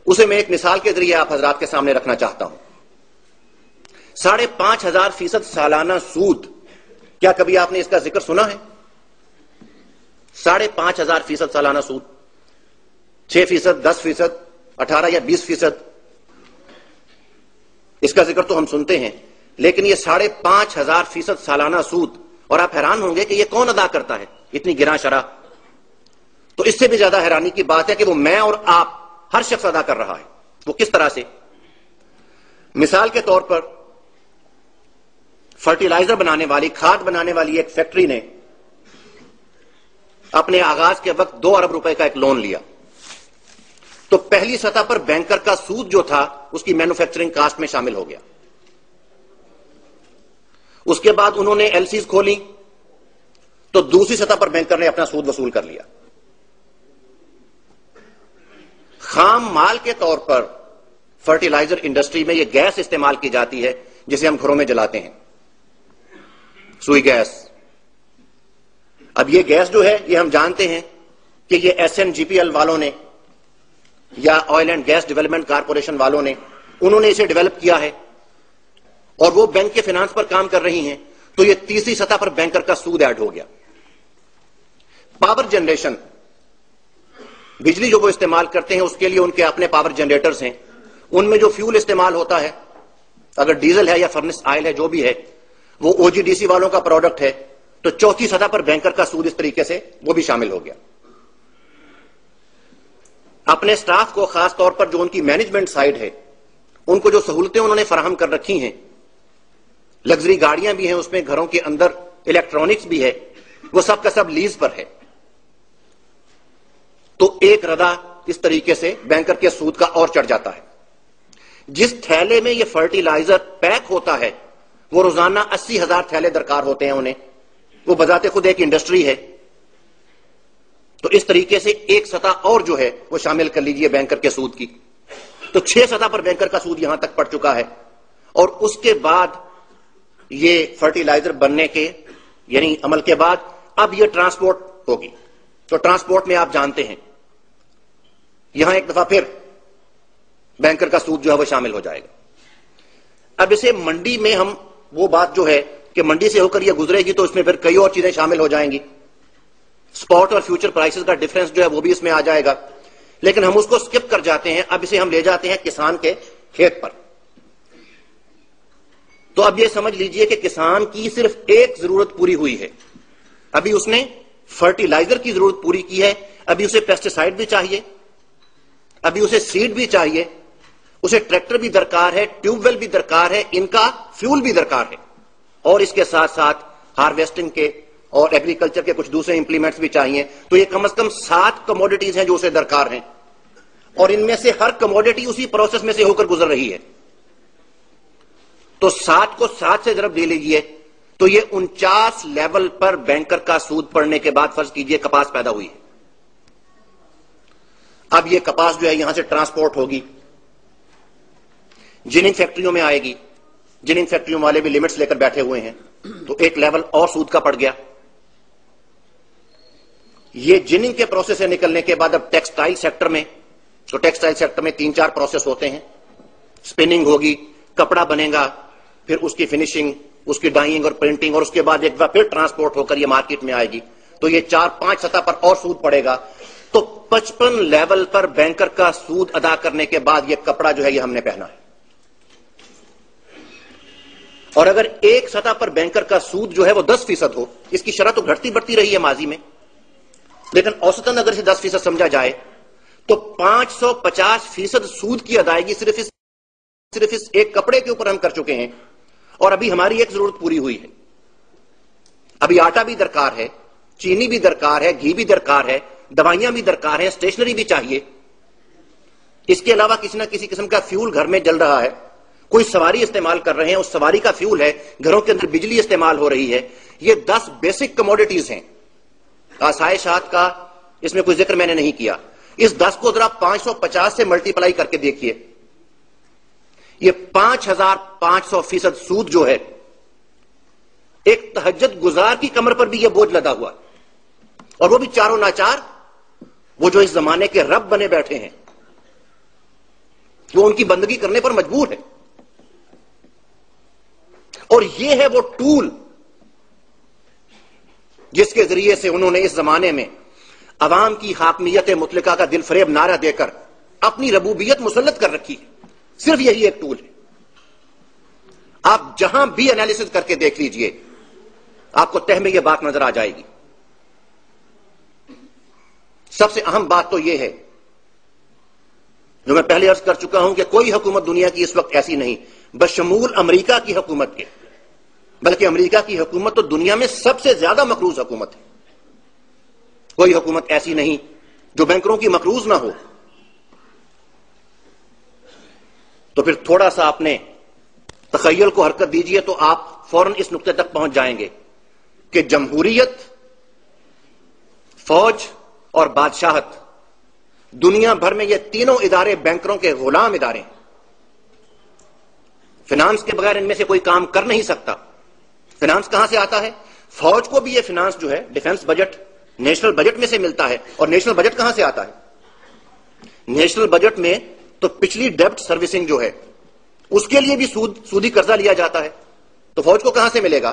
اسے میں ایک مثال کے ذریعے آپ حضرات کے سامنے رکھنا چاہتا ہوں۔ 5,500% سالانہ سود، کیا کبھی آپ نے اس کا ذکر سنا ہے؟ 5,500% سالانہ سود، 6%، 10%، 18 یا 20%، اس کا ذکر تو ہم سنتے ہیں، لیکن یہ 5,500% سالانہ سود، اور آپ حیران ہوں گے کہ یہ کون ادا کرتا ہے اتنی گراں شرح؟ تو اس سے بھی زیادہ حیرانی کی بات ہے کہ وہ میں اور آپ ہر شخص ادا کر رہا ہے۔ وہ کس طرح سے؟ مثال کے طور پر فرٹیلائزر بنانے والی، کھاد بنانے والی ایک فیکٹری نے اپنے آغاز کے وقت 2 ارب روپے کا ایک لون لیا، تو پہلی سطح پر بینکر کا سود جو تھا اس کی مینوفیکچرنگ کاسٹ میں شامل ہو گیا۔ اس کے بعد انہوں نے ایل سیز کھولی تو دوسری سطح پر بینکر نے اپنا سود وصول کر لیا۔ خام مال کے طور پر فرٹیلائزر انڈسٹری میں یہ گیس استعمال کی جاتی ہے جسے ہم گھروں میں جلاتے ہیں، سوئی گیس۔ اب یہ گیس جو ہے یہ ہم جانتے ہیں کہ یہ SNGPL والوں نے یا oil and gas development corporation والوں نے، انہوں نے اسے ڈیولپ کیا ہے اور وہ بینک کے فنانس پر کام کر رہی ہیں، تو یہ تیسری سطح پر بینکر کا سود ایڈ ہو گیا۔ پاور جنریشن، بجلی جو وہ استعمال کرتے ہیں اس کے لیے ان کے اپنے پاور جنریٹرز ہیں، ان میں جو فیول استعمال ہوتا ہے، اگر ڈیزل ہے یا فرنس آئل ہے جو بھی ہے، وہ OGDC والوں کا پروڈکٹ ہے، تو چوتھی سطح پر بینکر کا سود اس طریقے سے وہ بھی شامل ہو گیا۔ اپنے سٹاف کو، خاص طور پر جو ان کی مینجمنٹ سائڈ ہے، ان کو جو سہولتیں انہوں نے فراہم کر رکھی ہیں، لگژری گاڑیاں بھی ہیں اس میں، گھروں کے اندر الیکٹرانکس بھی ہے، وہ سب کا سب لیز پر ہے، تو ایک ردا اس طریقے سے بینکر کے سود کا اور چڑھ جاتا ہے۔ جس تھیلے میں یہ فرٹیلائزر پیک ہوتا ہے وہ روزانہ 80,000 تھیلے درکار ہوتے ہیں انہیں، وہ بذات خود ایک انڈسٹری ہے، تو اس طریقے سے ایک سطح اور جو ہے وہ شامل کر لیجئے بینکر کے سود کی، تو 6 سطح پر بینکر کا سود یہاں تک پڑ چکا ہے۔ اور اس کے بعد یہ فرٹیلائزر بننے کے یعنی عمل کے بعد اب یہ ٹرانسپورٹ ہوگی، تو ٹرانسپورٹ میں آپ جانتے ہیں یہاں ایک دفعہ پھر بینکر کا سود جو ہے وہ شامل ہو جائے گا۔ اب اسے منڈی میں ہم وہ بات جو ہے کہ منڈی سے ہو کر یہ گزرے گی تو اس میں پھر کئی اور چیزیں شامل ہو جائیں گی، سپاٹ اور فیوچر پرائسز کا ڈیفرنس جو ہے وہ بھی اس میں آ جائے گا، لیکن ہم اس کو سکپ کر جاتے ہیں، اب اسے ہم لے جاتے ہیں کسان کے کھیت پر۔ تو اب یہ سمجھ لیجئے کہ کسان کی صرف ایک ضرورت پوری ہوئی ہے، ابھی اس نے فرٹیلائزر کی ضرورت پوری کی ہے، ابھی اسے پیسٹیسائڈ بھی چاہیے، ابھی اسے سیڈ بھی چاہیے، اسے ٹریکٹر بھی درکار ہے، ٹیوب ویل بھی درکار ہے، ان کا فیول بھی درکار ہے، اور اس کے ساتھ ساتھ ہارویسٹنگ کے اور ایگریکلچر کے کچھ دوسرے امپلیمنٹس بھی چاہیے، تو یہ کم از کم 7 کموڈیٹیز ہیں جو اسے درکار ہیں، اور ان میں سے ہر کموڈیٹی اسی پروسیس میں سے ہو کر گزر رہی ہے، تو 7 کو 7 سے ضرب دے لیجئے تو یہ 49 لیول پر بینکر کا سود پڑنے کے بعد فرض کیجئے کپاس پیدا ہوئی ہے۔ اب یہ کپاس جو ہے یہاں سے ٹرانسپورٹ ہوگی، جننگ فیکٹریوں میں آئے گی، جننگ فیکٹریوں والے بھی لمٹس لے کر بیٹھے ہوئے ہیں، تو ایک لیول اور سود کا پڑ گیا۔ یہ جننگ کے پروسیس سے نکلنے کے بعد اب ٹیکسٹائل سیکٹر میں، تو ٹیکسٹائل سیکٹر میں 3-4 پروسیس ہوتے ہیں، سپننگ ہوگی، کپڑا بنے گا، پھر اس کی فنیشنگ، اس کی ڈائنگ اور پرنٹنگ، اور اس کے بعد ایک بار پھر ٹرانسپورٹ ہو کر یہ مارکیٹ میں آئے گی، تو یہ 4-5 سطح پر اور سود پڑے گا، تو 55 لیول پر بینکر کا سود ادا کرنے کے بعد یہ کپڑا جو ہے یہ ہم نے پہنا ہے۔ اور اگر ایک سطح پر بینکر کا سود جو ہے وہ 10% ہو، اس کی شرح تو گھٹتی بڑھتی رہی ہے ماضی میں، لیکن اوسطاً اگر اسے 10% سمجھا جائے تو 550% سود کی ادائیگی صرف اس ایک کپڑے کے اوپر ہم کر چکے ہیں، اور ابھی ہماری ایک ضرورت پوری ہوئی ہے۔ ابھی آٹا بھی درکار ہے، چینی بھی درکار ہے، گھی بھی درکار ہے، دوائیاں بھی درکار ہیں، اسٹیشنری بھی چاہیے، اس کے علاوہ کسی نہ کسی قسم کا فیول گھر میں جل رہا ہے، کوئی سواری استعمال کر رہے ہیں، اس سواری کا فیول ہے، گھروں کے اندر بجلی استعمال ہو رہی ہے، یہ 10 بیسک کموڈیٹیز ہیں۔ آسائشات کا اس میں کوئی ذکر میں نے نہیں کیا، اس 10 کو ذرا 550 سے ملٹی پلائی کر کے دیکھیے، یہ 5500% سود جو ہے ایک تہجد گزار کی کمر پر بھی یہ بوجھ لدا ہوا، اور وہ بھی چاروں ناچار، وہ جو اس زمانے کے رب بنے بیٹھے ہیں، وہ ان کی بندگی کرنے پر مجبور ہے. اور یہ ہے وہ ٹول جس کے ذریعے سے انہوں نے اس زمانے میں عوام کی حاکمیت مطلقہ کا دل فریب نعرہ دے کر اپنی ربوبیت مسلط کر رکھی ہے. صرف یہی ایک ٹول ہے. آپ جہاں بھی انالیسس کر کے دیکھ لیجئے, آپ کو تہ میں یہ بات نظر آ جائے گی. سب سے اہم بات تو یہ ہے جو میں پہلے عرض کر چکا ہوں کہ کوئی حکومت دنیا کی اس وقت ایسی نہیں بشمول امریکہ کی حکومت کے, بلکہ امریکہ کی حکومت تو دنیا میں سب سے زیادہ مقروض حکومت ہے. کوئی حکومت ایسی نہیں جو بینکروں کی مقروض نہ ہو. تو پھر تھوڑا سا اپنے تخیل کو حرکت دیجئے تو آپ فوراً اس نقطے تک پہنچ جائیں گے کہ جمہوریت, فوج اور بادشاہت, دنیا بھر میں یہ تینوں ادارے بینکروں کے غلام ادارے ہیں. فنانس کے بغیر ان میں سے کوئی کام کر نہیں سکتا. فنانس کہاں سے آتا ہے؟ فوج کو بھی یہ فنانس جو ہے ڈیفنس بجٹ نیشنل بجٹ میں سے ملتا ہے. اور نیشنل بجٹ کہاں سے آتا ہے؟ نیشنل بجٹ میں تو پچھلی ڈیبٹ سروسنگ جو ہے اس کے لیے بھی سودی قرضہ لیا جاتا ہے. تو فوج کو کہاں سے ملے گا؟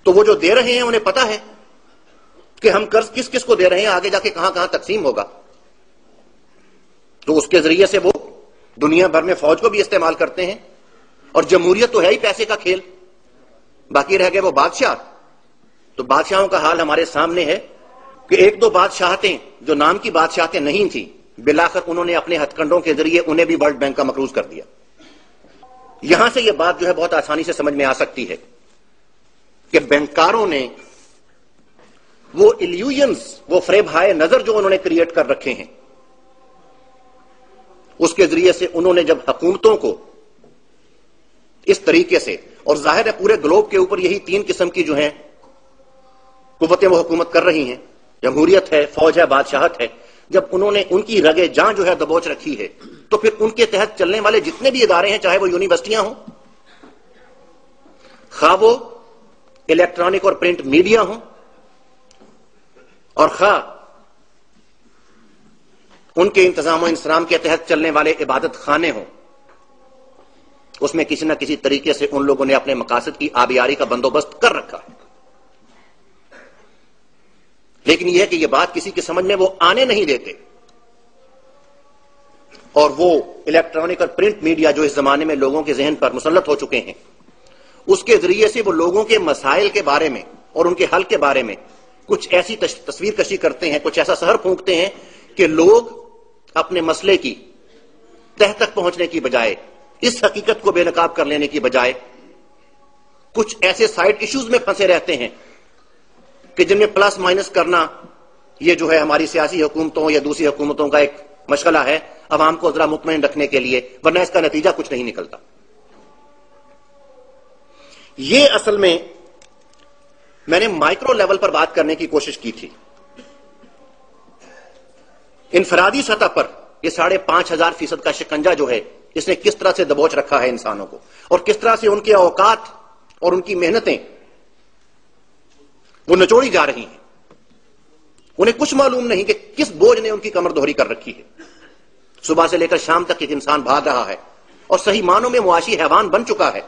تو وہ جو دے رہے ہیں انہیں پتا ہے کہ ہم قرض کس کس کو دے رہے ہیں, آگے جا کے کہاں کہاں تقسیم ہوگا. تو اس کے ذریعے سے وہ دنیا بھر میں فوج کو بھی استعمال کرتے ہیں. اور جمہوریت تو ہے ہی پیسے کا کھیل. باقی رہ گئے وہ بادشاہ. تو بادشاہوں کا حال ہمارے سامنے ہے کہ ایک دو بادشاہتیں جو نام کی بادشاہتیں نہیں تھیں, بالآخر انہوں نے اپنے ہتھ کنڈوں کے ذریعے انہیں بھی ورلڈ بینک کا مقروض کر دیا. یہاں سے یہ بات جو ہے بہت آسانی سے سمجھ میں آ سکتی ہے کہ بینکاروں نے وہ ایلیوژنز, وہ فریب ہائے نظر جو انہوں نے کریٹ کر رکھے ہیں, اس کے ذریعے سے انہوں نے جب حکومتوں کو اس طریقے سے, اور ظاہر ہے پورے گلوب کے اوپر یہی تین قسم کی جو ہیں قوتیں وہ حکومت کر رہی ہیں, جمہوریت ہے, فوج ہے, بادشاہت ہے, جب انہوں نے ان کی رگے جاں جو ہے دبوچ رکھی ہے, تو پھر ان کے تحت چلنے والے جتنے بھی ادارے ہیں, چاہے وہ یونیورسٹیاں ہوں, خواہ وہ الیکٹرانک اور پرنٹ میڈیا ہوں, اور خواہ ان کے انتظام و انصرام کے تحت چلنے والے عبادت خانے ہوں, اس میں کسی نہ کسی طریقے سے ان لوگوں نے اپنے مقاصد کی آبیاری کا بندوبست کر رکھا ہے. لیکن یہ ہے کہ یہ بات کسی کے سمجھ میں وہ آنے نہیں دیتے. اور وہ الیکٹرانک اور پرنٹ میڈیا جو اس زمانے میں لوگوں کے ذہن پر مسلط ہو چکے ہیں, اس کے ذریعے سے وہ لوگوں کے مسائل کے بارے میں اور ان کے حل کے بارے میں کچھ ایسی تصویر کشی کرتے ہیں, کچھ ایسا سحر پھونکتے ہیں کہ لوگ اپنے مسئلے کی تہ تک پہنچنے کی بجائے, اس حقیقت کو بے نقاب کر لینے کی بجائے, کچھ ایسے سائڈ ایشوز میں پھنسے رہتے ہیں کہ جن میں پلس مائنس کرنا یہ جو ہے ہماری سیاسی حکومتوں یا دوسری حکومتوں کا ایک مشغلہ ہے عوام کو ذرا مطمئن رکھنے کے لیے, ورنہ اس کا نتیجہ کچھ نہیں نکلتا. یہ اصل میں نے مائکرو لیول پر بات کرنے کی کوشش کی تھی. انفرادی سطح پر یہ 5,500% کا شکنجہ جو ہے اس نے کس طرح سے دبوچ رکھا ہے انسانوں کو, اور کس طرح سے ان کے اوقات اور ان کی محنتیں وہ نچوڑی جا رہی ہیں. انہیں کچھ معلوم نہیں کہ کس بوجھ نے ان کی کمر دوہری کر رکھی ہے. صبح سے لے کر شام تک ایک انسان بھاگ رہا ہے اور صحیح معنوں میں معاشی حیوان بن چکا ہے,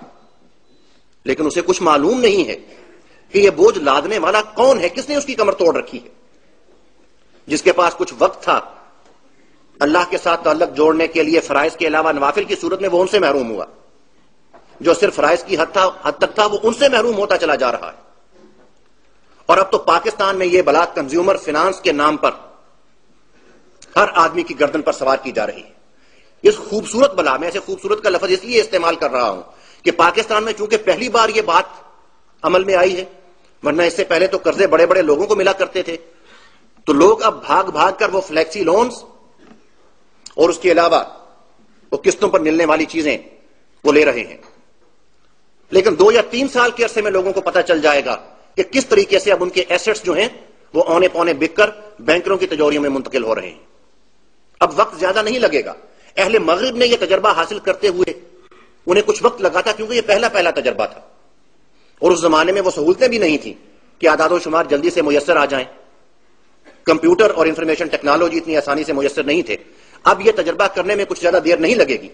لیکن اسے کچھ معلوم نہیں ہے کہ یہ بوجھ لادنے والا کون ہے, کس نے اس کی کمر توڑ رکھی ہے. جس کے پاس کچھ وقت تھا اللہ کے ساتھ تعلق جوڑنے کے لیے فرائض کے علاوہ نوافل کی صورت میں, وہ ان سے محروم ہوا. جو صرف فرائض کی حد تک تھا وہ ان سے محروم ہوتا چلا جا رہا ہے. اور اب تو پاکستان میں یہ بلا کنزیومر فنانس کے نام پر ہر آدمی کی گردن پر سوار کی جا رہی ہے. اس خوبصورت بلا, میں ایسے خوبصورت کا لفظ اس لیے استعمال کر رہا ہوں کہ پاکستان میں چونکہ پہلی بار یہ بات عمل میں آئی ہے, ورنہ اس سے پہلے تو قرضے بڑے بڑے لوگوں کو ملا کرتے تھے, تو لوگ اب بھاگ بھاگ کر وہ فلیکسی لونز اور اس کے علاوہ وہ قسطوں پر ملنے والی چیزیں وہ لے رہے ہیں. لیکن 2 یا 3 سال کے عرصے میں لوگوں کو پتہ چل جائے گا کہ کس طریقے سے اب ان کے ایسٹس جو ہیں وہ اونے پونے بک کر بینکروں کی تجوریوں میں منتقل ہو رہے ہیں. اب وقت زیادہ نہیں لگے گا. اہل مغرب نے یہ تجربہ حاصل کرتے ہوئے انہیں کچھ وقت لگا تھا, کیونکہ یہ پہلا تجربہ تھا, اور اس زمانے میں وہ سہولتیں بھی نہیں تھیں کہ اعداد و شمار جلدی سے میسر آ جائیں. کمپیوٹر اور انفارمیشن ٹیکنالوجی اتنی آسانی سے میسر نہیں تھے. اب یہ تجربہ کرنے میں کچھ زیادہ دیر نہیں لگے گی.